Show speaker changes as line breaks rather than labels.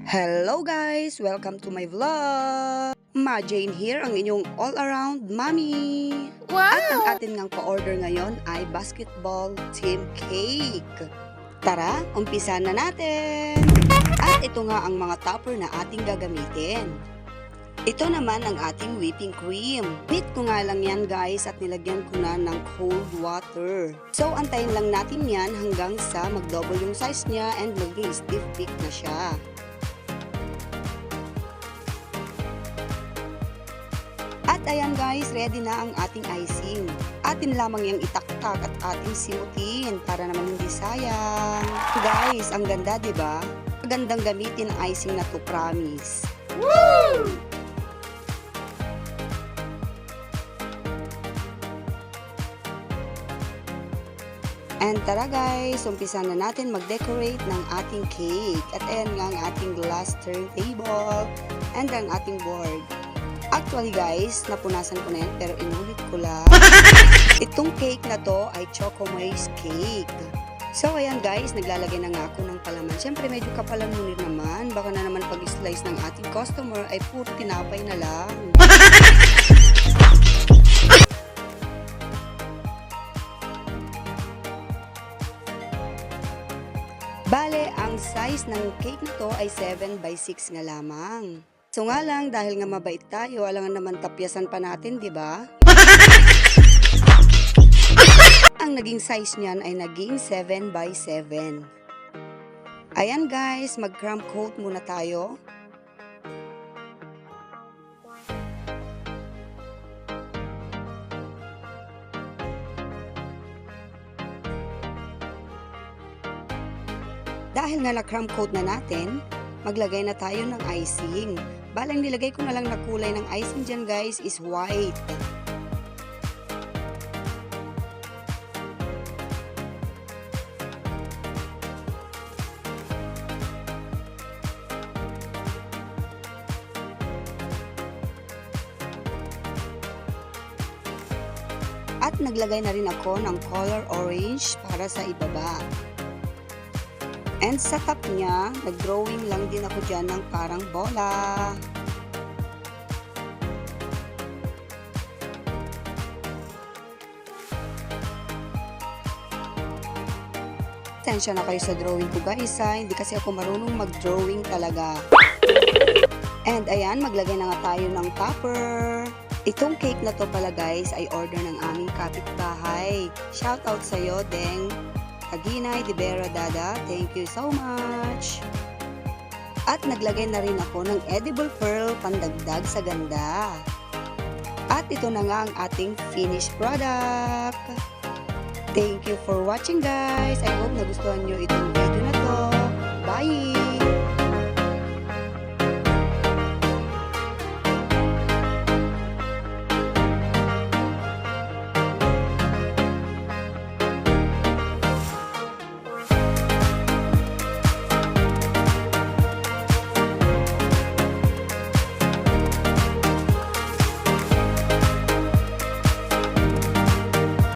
Hello guys! Welcome to my vlog! Ma Jane here, ang inyong all-around mommy! At ang atin ngang pa-order ngayon ay basketball team cake. Tara, umpisa na natin! At ito nga ang mga topper na ating gagamitin. Ito naman ang ating whipping cream. Beat ko nga lang yan guys at nilagyan ko na ng cold water. So antayin lang natin yan hanggang sa mag-double yung size niya and maging stiff peak na siya. At ayan guys, ready na ang ating icing. Atin lamang yung itaktak at ating simutin para naman hindi sayang. Guys, ang ganda 'di ba? Magandang gamitin ang icing na to, promise. Woo! And tara guys, umpisa na natin mag-decorate ng ating cake. At ayan nga ang ating glass turntable and ang ating board. Actually guys, napunasan ko na yan pero inulit ko lang. Itong cake na to ay choco moist cake. So ayan guys, naglalagay na nga ako ng palaman. Siyempre medyo kapalamunin naman. Baka na naman pag-slice ng ating customer ay puro tinapay na lang. Bale, ang size ng cake na to ay 7x6 nga lamang. So nga lang, dahil nga mabait tayo, alangan naman tapyasan pa natin, di ba? Ang naging size niyan ay naging 7x7. Ayan guys, mag-crumb coat muna tayo. Dahil nga na-crumb coat na natin, maglagay na tayo ng icing. Balang nilagay ko na lang na kulay ng icing dyan guys is white. At naglagay na rin ako ng color orange para sa ibaba. And sa top niya, nag-drawing lang din ako dyan ng parang bola. Tensya na kayo sa drawing ko guys ha, hindi kasi ako marunong mag-drawing talaga. And ayan, maglagay na nga tayo ng topper. Itong cake na to pala guys ay order ng aming kapitbahay. Shoutout sa'yo, Deng Aginay de Vera Dada, thank you so much. At naglagay na rin ako ng edible pearl pandagdag sa ganda. At ito na nga ang ating finished product. Thank you for watching guys. I hope nagustuhan nyo itong video na to. Bye!